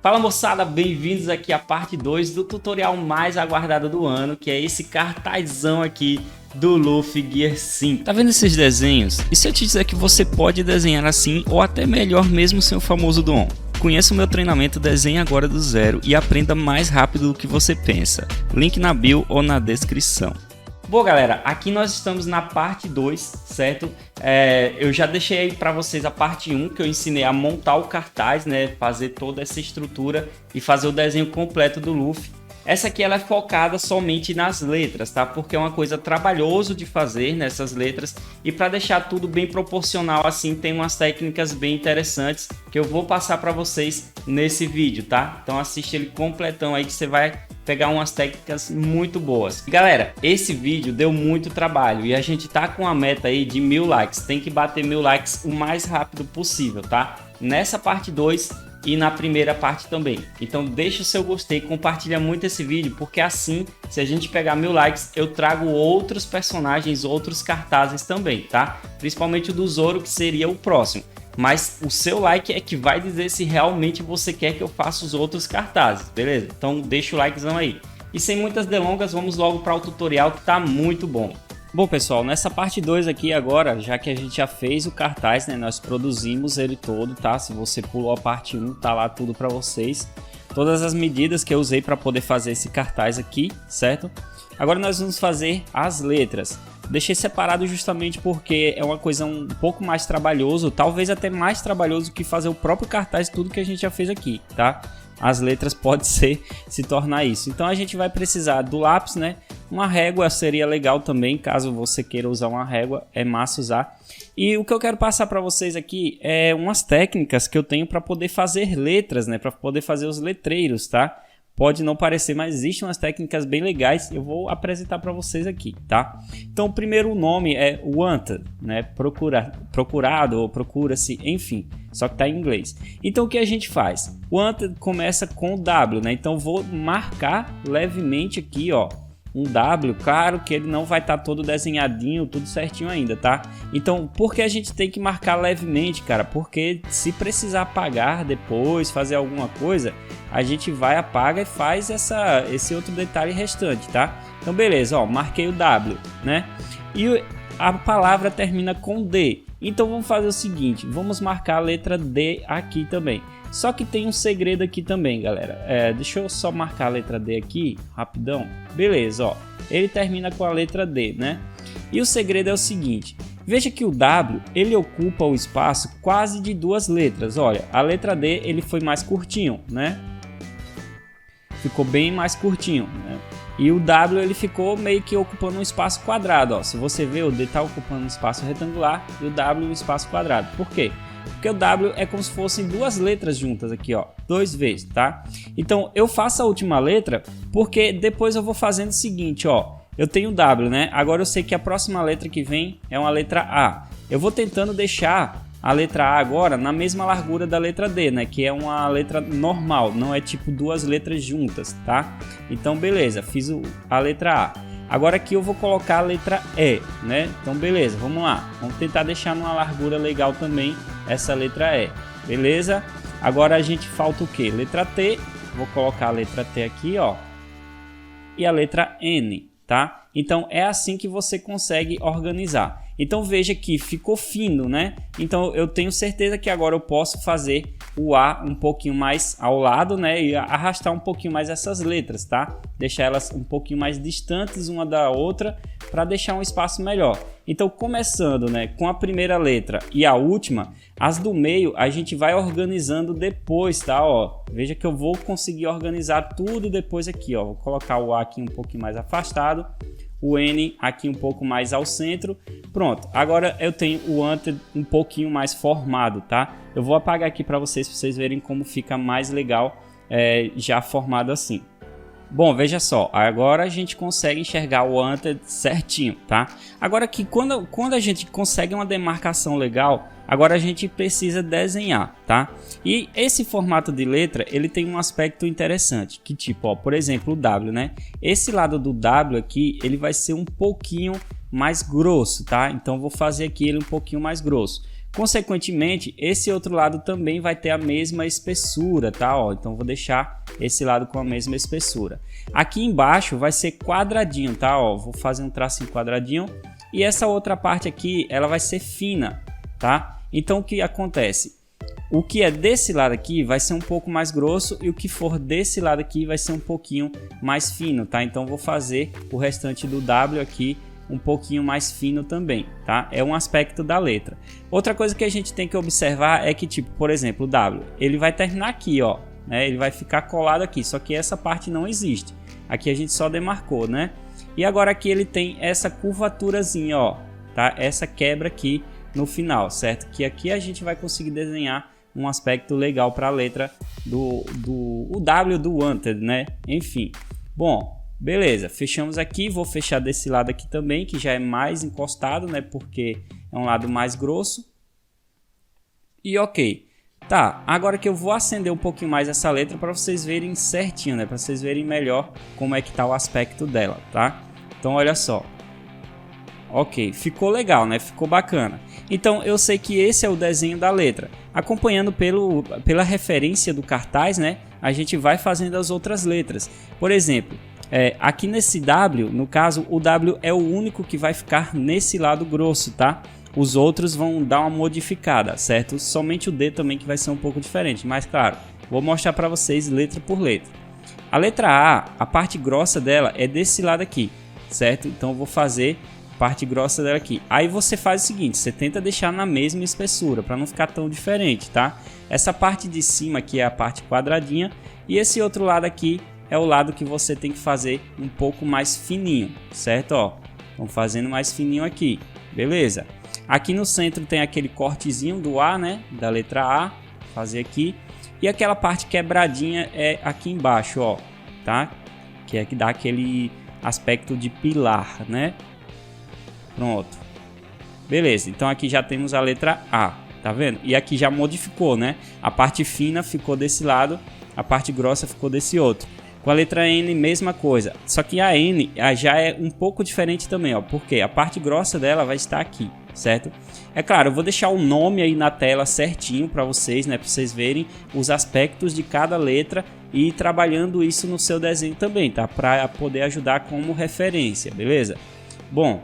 Fala moçada, bem-vindos aqui à parte 2 do tutorial mais aguardado do ano, que é esse cartazão aqui do Luffy Gear 5. Tá vendo esses desenhos? E se eu te dizer que você pode desenhar assim ou até melhor mesmo sem o famoso dom? Conheça o meu treinamento Desenhe Agora do Zero e aprenda mais rápido do que você pensa. Link na bio ou na descrição. Bom galera, aqui nós estamos na parte 2, certo? Eu já deixei aí para vocês a parte 1, que eu ensinei a montar o cartaz, né? Fazer toda essa estrutura e fazer o desenho completo do Luffy. Essa aqui ela é focada somente nas letras, tá? Porque é uma coisa trabalhoso de fazer nessas letras. E para deixar tudo bem proporcional assim, tem umas técnicas bem interessantes que eu vou passar para vocês nesse vídeo, tá? Então assiste ele completão aí que você vai pegar umas técnicas muito boas. Galera, esse vídeo deu muito trabalho e a gente tá com a meta aí de 1000 likes. Tem que bater 1000 likes o mais rápido possível, tá? Nessa parte 2 e na primeira parte também. Então deixa o seu gostei, compartilha muito esse vídeo, porque assim, se a gente pegar 1000 likes, eu trago outros personagens, outros cartazes também, tá? Principalmente o do Zoro, que seria o próximo. Mas o seu like é que vai dizer se realmente você quer que eu faça os outros cartazes, beleza? Então deixa o likezão aí. E sem muitas delongas, vamos logo para o tutorial que tá muito bom. Bom pessoal, nessa parte 2 aqui agora, já que a gente já fez o cartaz, né, nós produzimos ele todo, tá? Se você pulou a parte 1, tá lá tudo para vocês. Todas as medidas que eu usei para poder fazer esse cartaz aqui, certo? Agora nós vamos fazer as letras. Deixei separado justamente porque é uma coisa um pouco mais trabalhoso, talvez até mais trabalhoso que fazer o próprio cartaz, tudo que a gente já fez aqui, tá? As letras pode se tornar isso. Então a gente vai precisar do lápis, né? Uma régua seria legal também, caso você queira usar uma régua, é massa usar. E o que eu quero passar para vocês aqui é umas técnicas que eu tenho para poder fazer letras, né? Para poder fazer os letreiros, tá? Pode não parecer, mas existem umas técnicas bem legais. Eu vou apresentar para vocês aqui, tá? Então, o primeiro nome é wanted, né? Procurado ou procura-se, enfim. Só que tá em inglês. Então, o que a gente faz? Wanted começa com W, né? Então, vou marcar levemente aqui, ó. Um W, claro que ele não vai estar todo desenhadinho, tudo certinho ainda, tá? Então, por que a gente tem que marcar levemente, cara? Porque se precisar apagar depois, fazer alguma coisa, a gente vai, apaga e faz esse outro detalhe restante, tá? Então, beleza, ó, marquei o W, né? E a palavra termina com D. Então, vamos fazer o seguinte, vamos marcar a letra D aqui também. Só que tem um segredo aqui também, galera. Deixa eu só marcar a letra D aqui, rapidão. Beleza, ó. Ele termina com a letra D, né? E o segredo é o seguinte. Veja que o W, ele ocupa o espaço quase de duas letras. Olha, a letra D, ele foi mais curtinho, né? Ficou bem mais curtinho, né? E o W, ele ficou meio que ocupando um espaço quadrado, ó. Se você ver, o D tá ocupando um espaço retangular e o W um espaço quadrado. Por quê? Porque o W é como se fossem duas letras juntas aqui, ó, 2 vezes, tá? Então eu faço a última letra porque depois eu vou fazendo o seguinte, ó, eu tenho o W, né? Agora eu sei que a próxima letra que vem é uma letra A. Eu vou tentando deixar a letra A agora na mesma largura da letra D, né? Que é uma letra normal, não é tipo duas letras juntas, tá? Então beleza, fiz a letra A. Agora aqui eu vou colocar a letra E, né? Então beleza, vamos lá. Vamos tentar deixar numa largura legal também essa letra E. Beleza? Agora a gente falta o quê? Letra T. Vou colocar a letra T aqui, ó. E a letra N, tá? Então é assim que você consegue organizar. Então veja que ficou fino, né? Então eu tenho certeza que agora eu posso fazer o A um pouquinho mais ao lado, né? E arrastar um pouquinho mais essas letras, tá? Deixar elas um pouquinho mais distantes uma da outra para deixar um espaço melhor. Então começando, né, com a primeira letra e a última, as do meio a gente vai organizando depois, tá? Ó, veja que eu vou conseguir organizar tudo depois aqui, ó. Vou colocar o A aqui um pouquinho mais afastado. O N aqui um pouco mais ao centro. Pronto, agora eu tenho o wanted um pouquinho mais formado, tá? Eu vou apagar aqui para vocês verem como fica mais legal já formado assim. Bom, veja só, agora a gente consegue enxergar o wanted certinho, tá? Agora que quando a gente consegue uma demarcação legal, agora a gente precisa desenhar, tá? E esse formato de letra, ele tem um aspecto interessante, que tipo, ó, por exemplo, o W, né? Esse lado do W aqui, ele vai ser um pouquinho mais grosso, tá? Então vou fazer aqui ele um pouquinho mais grosso. Consequentemente, esse outro lado também vai ter a mesma espessura, tá? Ó, então vou deixar esse lado com a mesma espessura. Aqui embaixo vai ser quadradinho, tá? Ó, vou fazer um tracinho quadradinho e essa outra parte aqui, ela vai ser fina, tá? Então o que acontece? O que é desse lado aqui vai ser um pouco mais grosso e o que for desse lado aqui vai ser um pouquinho mais fino, tá? Então vou fazer o restante do W aqui um pouquinho mais fino também, tá? É um aspecto da letra. Outra coisa que a gente tem que observar é que, tipo, por exemplo, o W, ele vai terminar aqui, ó, né? Ele vai ficar colado aqui, só que essa parte não existe. Aqui a gente só demarcou, né? E agora aqui ele tem essa curvaturazinha, ó, tá? Essa quebra aqui no final, certo? Que aqui a gente vai conseguir desenhar um aspecto legal para a letra o W do wanted, né? Enfim, bom, beleza, fechamos aqui, vou fechar desse lado aqui também, que já é mais encostado, né? Porque é um lado mais grosso. E ok, tá, agora que eu vou acender um pouquinho mais essa letra para vocês verem certinho, né? Para vocês verem melhor como é que tá o aspecto dela, tá? Então olha só. Ok, ficou legal, né? Ficou bacana. Então eu sei que esse é o desenho da letra. Acompanhando pela referência do cartaz, né? A gente vai fazendo as outras letras. Por exemplo, aqui nesse W, no caso, o W é o único que vai ficar nesse lado grosso, tá? Os outros vão dar uma modificada, certo? Somente o D também que vai ser um pouco diferente. Mas claro, vou mostrar para vocês letra por letra. A letra A, a parte grossa dela é desse lado aqui, certo? Então eu vou fazer parte grossa dela aqui. Aí você faz o seguinte, você tenta deixar na mesma espessura para não ficar tão diferente, tá? Essa parte de cima aqui é a parte quadradinha e esse outro lado aqui é o lado que você tem que fazer um pouco mais fininho, certo? Ó, vamos fazendo mais fininho aqui, beleza? Aqui no centro tem aquele cortezinho do A, né? Da letra A, fazer aqui. E aquela parte quebradinha é aqui embaixo, ó, tá? Que é que dá aquele aspecto de pilar, né? Pronto, beleza, então aqui já temos a letra A, tá vendo? E aqui já modificou, né? A parte fina ficou desse lado, a parte grossa ficou desse outro. Com a letra N, mesma coisa, só que a N já é um pouco diferente também, ó, porque a parte grossa dela vai estar aqui, certo? É claro, eu vou deixar o nome aí na tela certinho para vocês, né? Para vocês verem os aspectos de cada letra e ir trabalhando isso no seu desenho também, tá? Para poder ajudar como referência, beleza? Bom,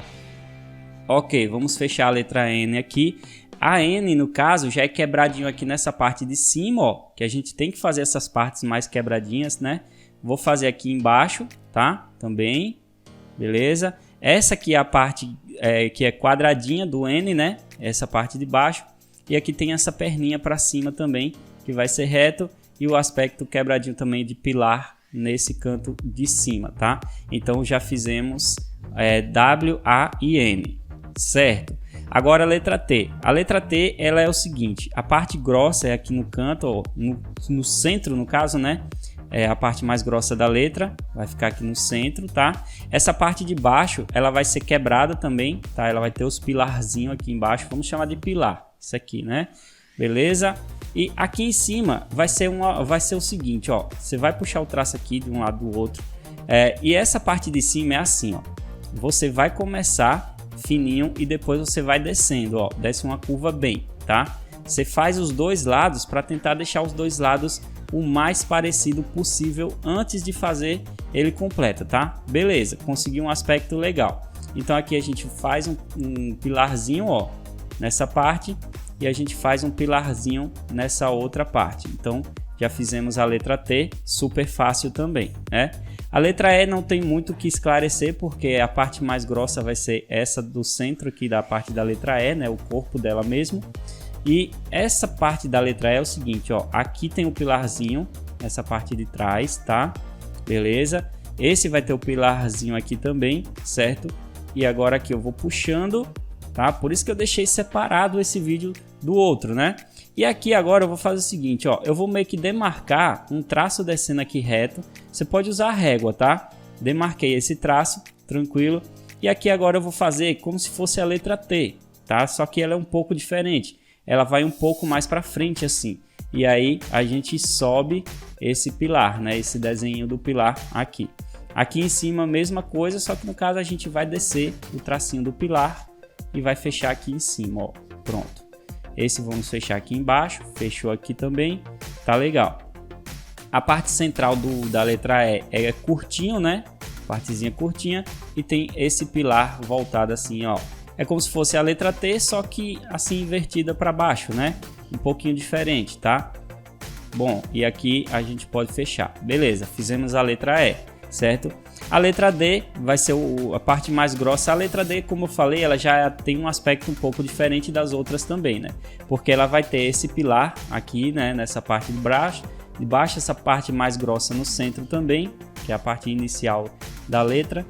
ok, vamos fechar a letra N aqui. A N, no caso, já é quebradinho aqui nessa parte de cima, ó, que a gente tem que fazer essas partes mais quebradinhas, né? Vou fazer aqui embaixo, tá? Também, beleza? Essa aqui é a parte que é quadradinha do N, né? Essa parte de baixo. E aqui tem essa perninha para cima também, que vai ser reto. E o aspecto quebradinho também de pilar nesse canto de cima, tá? Então já fizemos W, A e N. Certo, agora a letra T. A letra T ela é o seguinte, a parte grossa é aqui no canto, ó, no centro no caso, né? É a parte mais grossa da letra, vai ficar aqui no centro, tá? Essa parte de baixo ela vai ser quebrada também, tá? Ela vai ter os pilarzinhos aqui embaixo, vamos chamar de pilar, isso aqui, né? Beleza? E aqui em cima vai ser o seguinte, ó, você vai puxar o traço aqui de um lado do outro, e essa parte de cima é assim, ó, você vai começar fininho e depois você vai descendo, ó, desce uma curva bem, tá? Você faz os dois lados para tentar deixar os dois lados o mais parecido possível antes de fazer ele completo, tá? Beleza, consegui um aspecto legal. Então aqui a gente faz um pilarzinho, ó, nessa parte e a gente faz um pilarzinho nessa outra parte. Então já fizemos a letra T, super fácil também, né? A letra E não tem muito o que esclarecer, porque a parte mais grossa vai ser essa do centro aqui da parte da letra E, né? O corpo dela mesmo. E essa parte da letra E é o seguinte, ó. Aqui tem o pilarzinho, essa parte de trás, tá? Beleza? Esse vai ter o pilarzinho aqui também, certo? E agora aqui eu vou puxando, tá? Por isso que eu deixei separado esse vídeo do outro, né? E aqui agora eu vou fazer o seguinte, ó, eu vou meio que demarcar um traço descendo aqui reto. Você pode usar a régua, tá? Demarquei esse traço, tranquilo. E aqui agora eu vou fazer como se fosse a letra T, tá? Só que ela é um pouco diferente. Ela vai um pouco mais para frente assim. E aí a gente sobe esse pilar, né? Esse desenho do pilar aqui. Aqui em cima mesma coisa, só que no caso a gente vai descer o tracinho do pilar e vai fechar aqui em cima, ó. Pronto. Esse vamos fechar aqui embaixo, fechou aqui também, tá legal. A parte central da letra E é curtinho, né? Partezinha curtinha e tem esse pilar voltado assim, ó. É como se fosse a letra T, só que assim invertida para baixo, né? Um pouquinho diferente, tá? Bom, e aqui a gente pode fechar. Beleza, fizemos a letra E, certo? A letra D vai ser a parte mais grossa. A letra D, como eu falei, ela já tem um aspecto um pouco diferente das outras também, né? Porque ela vai ter esse pilar aqui, né? Nessa parte de baixo, essa parte mais grossa no centro também, que é a parte inicial da letra.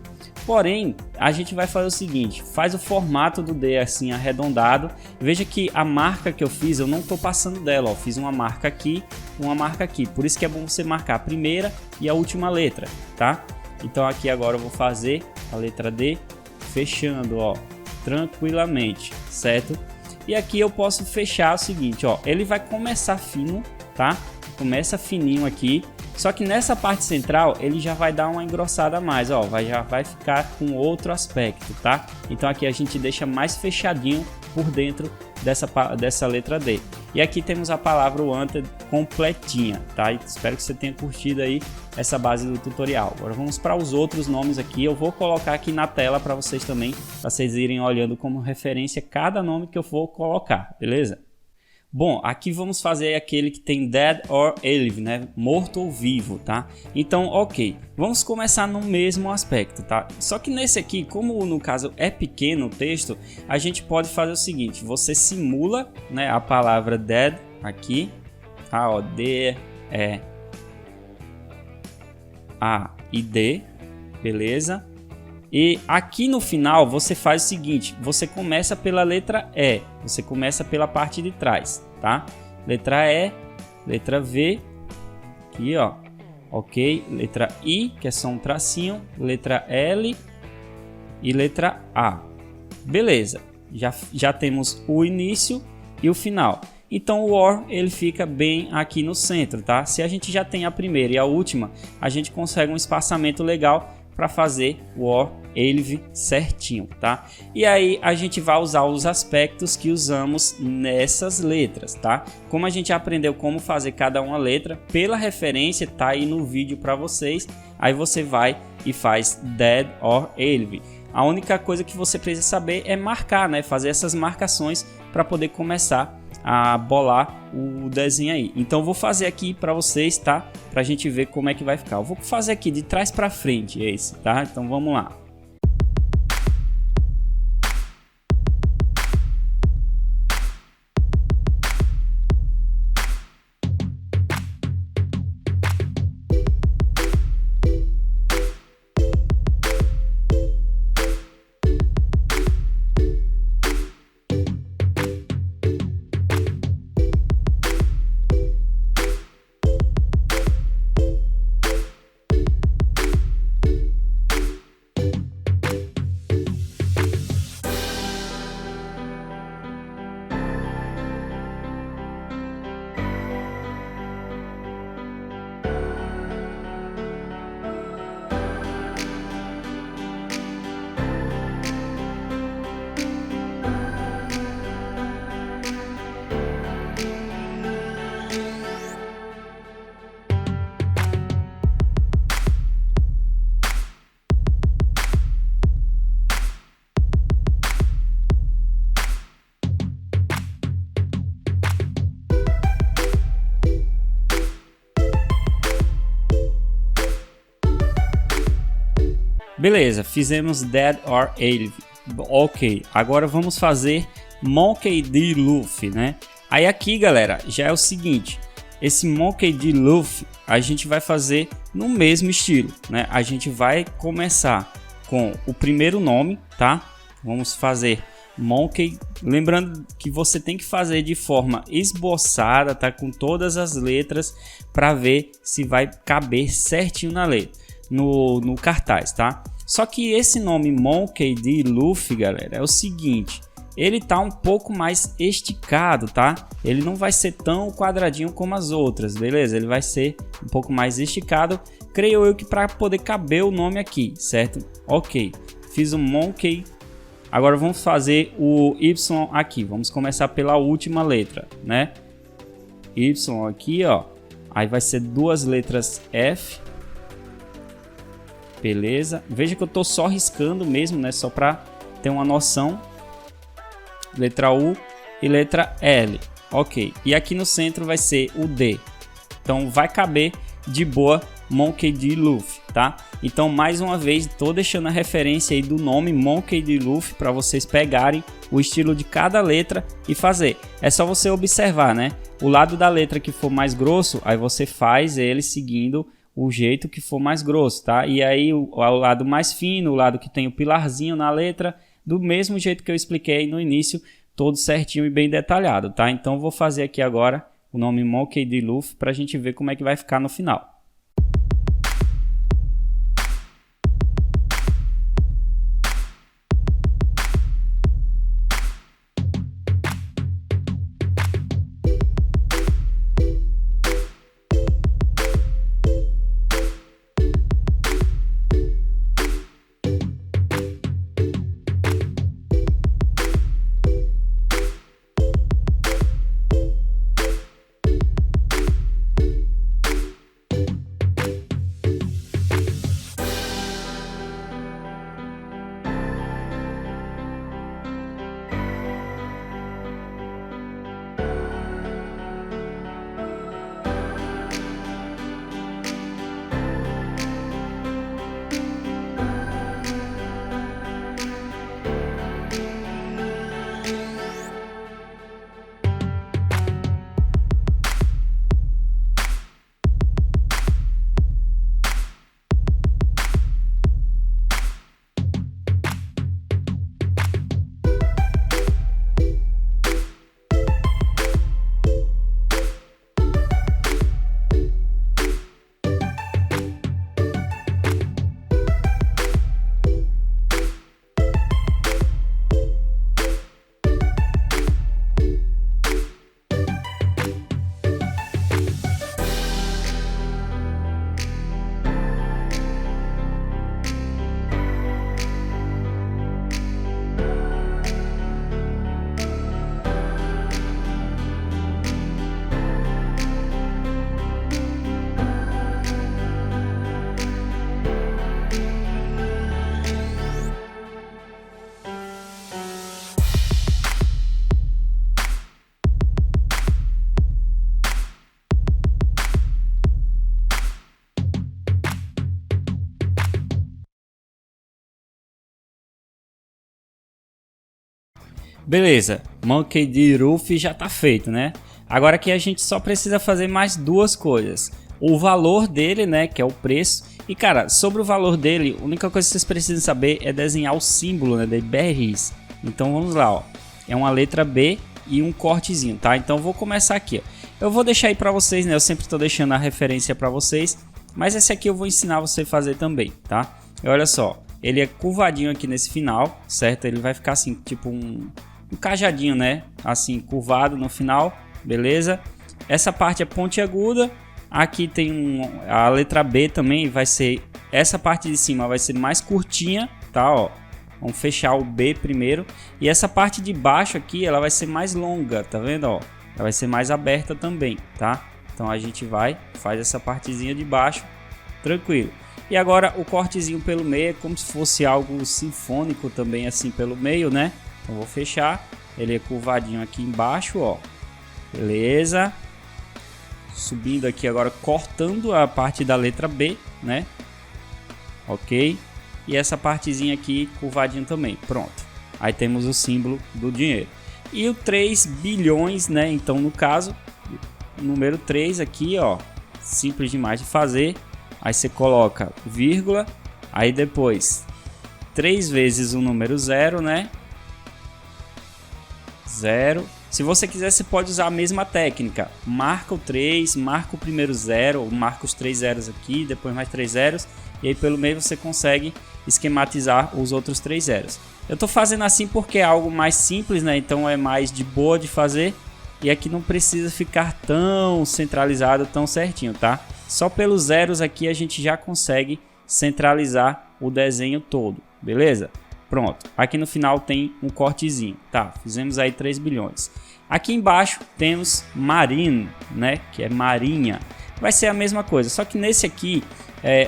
Porém, a gente vai fazer o seguinte, faz o formato do D assim arredondado. Veja que a marca que eu fiz, eu não estou passando dela, ó. Fiz uma marca aqui, uma marca aqui. Por isso que é bom você marcar a primeira e a última letra, tá? Então aqui agora eu vou fazer a letra D fechando, ó, tranquilamente, certo? E aqui eu posso fechar o seguinte, ó, ele vai começar fino, tá? Começa fininho aqui. Só que nessa parte central ele já vai dar uma engrossada a mais, ó, já vai ficar com outro aspecto, tá? Então aqui a gente deixa mais fechadinho por dentro dessa letra D. E aqui temos a palavra wanted completinha, tá? E espero que você tenha curtido aí essa base do tutorial. Agora vamos para os outros nomes aqui. Eu vou colocar aqui na tela para vocês também, para vocês irem olhando como referência cada nome que eu for colocar, beleza? Bom, aqui vamos fazer aquele que tem dead or alive, né? Morto ou vivo, tá? Então, ok, vamos começar no mesmo aspecto, tá? Só que nesse aqui, como no caso é pequeno o texto, a gente pode fazer o seguinte, você simula, né, a palavra dead aqui, tá? Ó, D, E, A e D, beleza? E aqui no final você faz o seguinte, você começa pela letra E, você começa pela parte de trás, tá? Letra E, letra V, aqui ó, ok, letra I, que é só um tracinho, letra L e letra A. Beleza, já temos o início e o final. Então o OR ele fica bem aqui no centro, tá? Se a gente já tem a primeira e a última, a gente consegue um espaçamento legal para fazer o OR alive certinho, tá? E aí a gente vai usar os aspectos que usamos nessas letras, tá? Como a gente aprendeu como fazer cada uma letra, pela referência tá aí no vídeo para vocês. Aí você vai e faz dead or alive. A única coisa que você precisa saber é marcar, né? Fazer essas marcações para poder começar a bolar o desenho aí. Então eu vou fazer aqui para vocês, tá? Pra gente ver como é que vai ficar. Eu vou fazer aqui de trás para frente esse, tá? Então vamos lá. Beleza, fizemos dead or alive. Ok, agora vamos fazer Monkey D. Luffy, né? Aí aqui, galera, já é o seguinte. Esse Monkey D. Luffy a gente vai fazer no mesmo estilo, né? A gente vai começar com o primeiro nome, tá? Vamos fazer Monkey. Lembrando que você tem que fazer de forma esboçada, tá? Com todas as letras para ver se vai caber certinho na letra. No cartaz, tá? Só que esse nome Monkey D. Luffy, galera, é o seguinte, ele tá um pouco mais esticado, tá? Ele não vai ser tão quadradinho como as outras, beleza? Ele vai ser um pouco mais esticado, creio eu que para poder caber o nome aqui, certo? Ok, fiz um Monkey Agora vamos fazer o Y aqui. Vamos começar pela última letra, né? Y aqui, ó. Aí vai ser duas letras F. Beleza. Veja que eu tô só riscando mesmo, né? Só para ter uma noção. Letra U e letra L. Ok. E aqui no centro vai ser o D. Então vai caber de boa Monkey D. Luffy, tá? Então mais uma vez estou deixando a referência aí do nome Monkey D. Luffy para vocês pegarem o estilo de cada letra e fazer. É só você observar, né? O lado da letra que for mais grosso, aí você faz ele seguindo o jeito que for mais grosso, tá? E aí o lado mais fino, o lado que tem o pilarzinho na letra, do mesmo jeito que eu expliquei no início, todo certinho e bem detalhado, tá? Então eu vou fazer aqui agora o nome Monkey D. Luffy para a gente ver como é que vai ficar no final. Beleza, Monkey D. Luffy já tá feito, né? Agora aqui a gente só precisa fazer mais duas coisas. O valor dele, né, que é o preço. E cara, sobre o valor dele, a única coisa que vocês precisam saber é desenhar o símbolo, né, de berries. Então vamos lá, ó. É uma letra B e um cortezinho, tá? Então vou começar aqui, ó. Eu vou deixar aí pra vocês, né? Eu sempre tô deixando a referência pra vocês. Mas esse aqui eu vou ensinar você a fazer também, tá? E olha só, ele é curvadinho aqui nesse final, certo? Ele vai ficar assim, tipo um cajadinho, né? Assim, curvado no final, beleza? Essa parte é pontiaguda. Aqui tem a letra B também, vai ser... Essa parte de cima vai ser mais curtinha, tá? Ó, vamos fechar o B primeiro. E essa parte de baixo aqui, ela vai ser mais longa, tá vendo? Ó, ela vai ser mais aberta também, tá? Então a gente faz essa partezinha de baixo, tranquilo. E agora o cortezinho pelo meio é como se fosse algo sinfônico também, assim, pelo meio, né? Então vou fechar, ele é curvadinho aqui embaixo, ó, beleza, subindo aqui agora, cortando a parte da letra B, né, ok, e essa partezinha aqui curvadinho também, pronto, aí temos o símbolo do dinheiro, e o 3 bilhões, né, então no caso, o número 3 aqui, ó, simples demais de fazer, aí você coloca vírgula, aí depois 3 vezes o número 0, né, 0. Se você quiser, você pode usar a mesma técnica. Marca o 3, marca o primeiro 0, marca os 3 zeros aqui, depois mais 3 zeros. E aí pelo meio você consegue esquematizar os outros 3 zeros. Eu estou fazendo assim porque é algo mais simples, né? Então é mais de boa de fazer. E aqui não precisa ficar tão centralizado, tão certinho, tá? Só pelos zeros aqui a gente já consegue centralizar o desenho todo, beleza? Pronto, aqui no final tem um cortezinho, tá? Fizemos aí 3 bilhões. Aqui embaixo temos Marine, né? Que é marinha. Vai ser a mesma coisa, só que nesse aqui,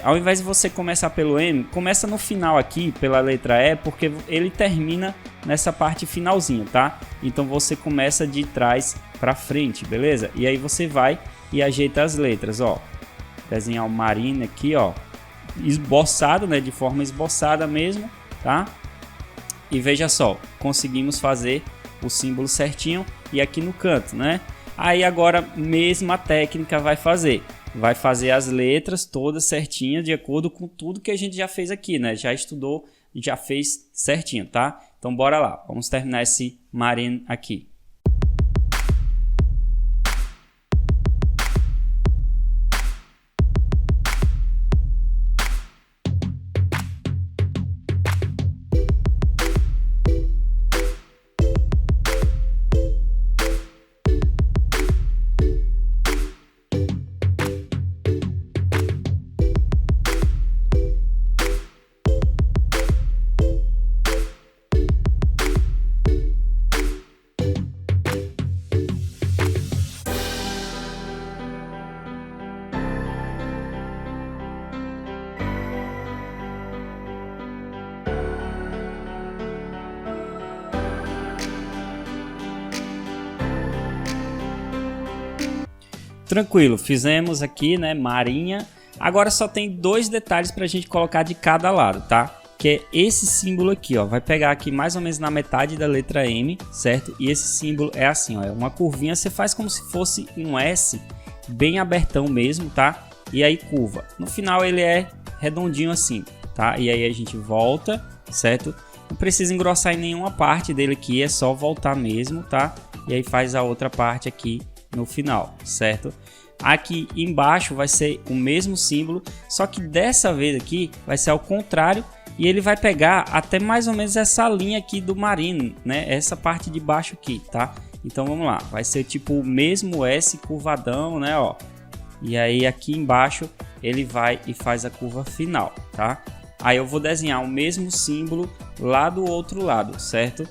ao invés de você começar pelo M, começa no final aqui, pela letra E, porque ele termina nessa parte finalzinha, tá? Então você começa de trás para frente, beleza? E aí você vai e ajeita as letras, ó. Desenhar o Marine aqui, ó. Esboçado, né? De forma esboçada mesmo, tá? E veja só, conseguimos fazer o símbolo certinho e aqui no canto, né? Aí agora mesma técnica vai fazer as letras todas certinhas de acordo com tudo que a gente já fez aqui, né? Já estudou, já fez certinho, tá? Então bora lá, vamos terminar esse Marine aqui. Tranquilo, fizemos aqui, né, marinha. Agora só tem 2 detalhes para a gente colocar de cada lado, tá? Que é esse símbolo aqui, ó. Vai pegar aqui mais ou menos na metade da letra M, certo? E esse símbolo é assim, ó. É uma curvinha, você faz como se fosse um S, bem abertão mesmo, tá? E aí curva. No final ele é redondinho assim, tá? E aí a gente volta, certo? Não precisa engrossar em nenhuma parte dele aqui, é só voltar mesmo, tá? E aí faz a outra parte aqui no final, certo? Aqui embaixo vai ser o mesmo símbolo, só que dessa vez aqui vai ser ao contrário e ele vai pegar até mais ou menos essa linha aqui do Marine, né? Essa parte de baixo aqui, tá? Então vamos lá, vai ser tipo o mesmo S curvadão, né? Ó. E aí aqui embaixo ele vai e faz a curva final, tá? Aí eu vou desenhar o mesmo símbolo lá do outro lado, certo?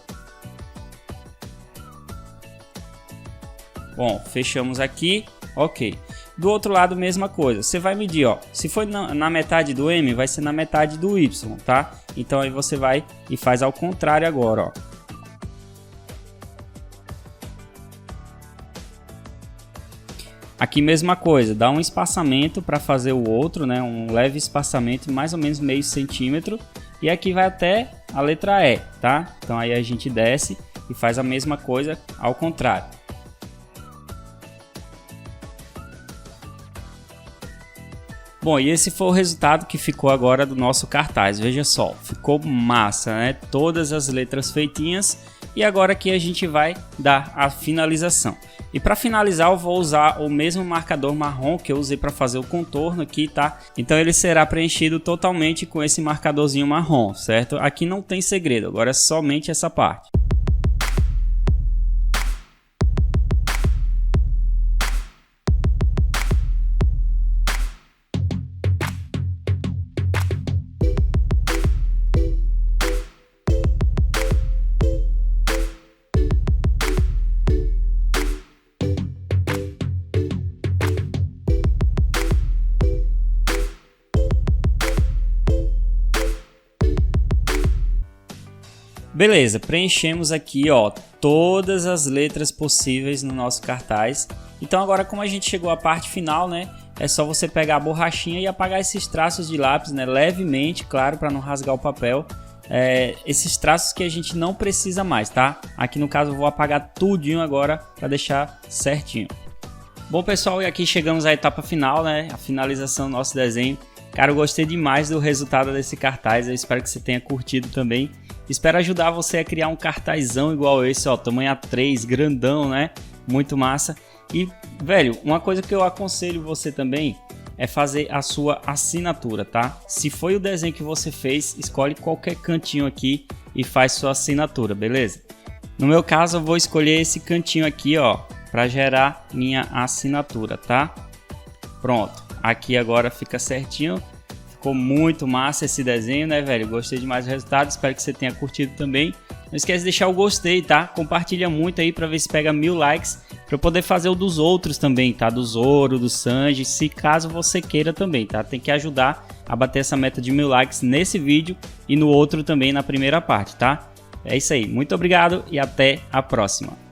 Bom, fechamos aqui, ok. Do outro lado, mesma coisa. Você vai medir, ó. Se for na metade do M, vai ser na metade do Y, tá? Então aí você vai e faz ao contrário agora, ó. Aqui mesma coisa, dá um espaçamento para fazer o outro, né? Um leve espaçamento, mais ou menos meio centímetro. E aqui vai até a letra E, tá? Então aí a gente desce e faz a mesma coisa ao contrário. Bom, e esse foi o resultado que ficou agora do nosso cartaz. Veja só, ficou massa, né? Todas as letras feitinhas. E agora aqui a gente vai dar a finalização. E para finalizar eu vou usar o mesmo marcador marrom que eu usei para fazer o contorno aqui, tá? Então ele será preenchido totalmente com esse marcadorzinho marrom, certo? Aqui não tem segredo, agora é somente essa parte. Beleza, preenchemos aqui, ó, todas as letras possíveis no nosso cartaz. Então agora, como a gente chegou à parte final, né, é só você pegar a borrachinha e apagar esses traços de lápis, né, levemente, claro, para não rasgar o papel. Esses traços que a gente não precisa mais, tá? Aqui no caso eu vou apagar tudinho agora para deixar certinho. Bom pessoal, e aqui chegamos à etapa final, né, a finalização do nosso desenho. Cara, eu gostei demais do resultado desse cartaz, eu espero que você tenha curtido também. Espero ajudar você a criar um cartazão igual esse, ó, tamanho A3, grandão, né? Muito massa. E, velho, uma coisa que eu aconselho você também é fazer a sua assinatura, tá? Se foi o desenho que você fez, escolhe qualquer cantinho aqui e faz sua assinatura, beleza? No meu caso, eu vou escolher esse cantinho aqui, ó, para gerar minha assinatura, tá? Pronto, aqui agora fica certinho. Ficou muito massa esse desenho, né, velho? Gostei demais do resultado, espero que você tenha curtido também. Não esquece de deixar o gostei, tá? Compartilha muito aí pra ver se pega 1000 likes, pra eu poder fazer o dos outros também, tá? Do Zoro, do Sanji, se caso você queira também, tá? Tem que ajudar a bater essa meta de 1000 likes nesse vídeo e no outro também na primeira parte, tá? É isso aí, muito obrigado e até a próxima.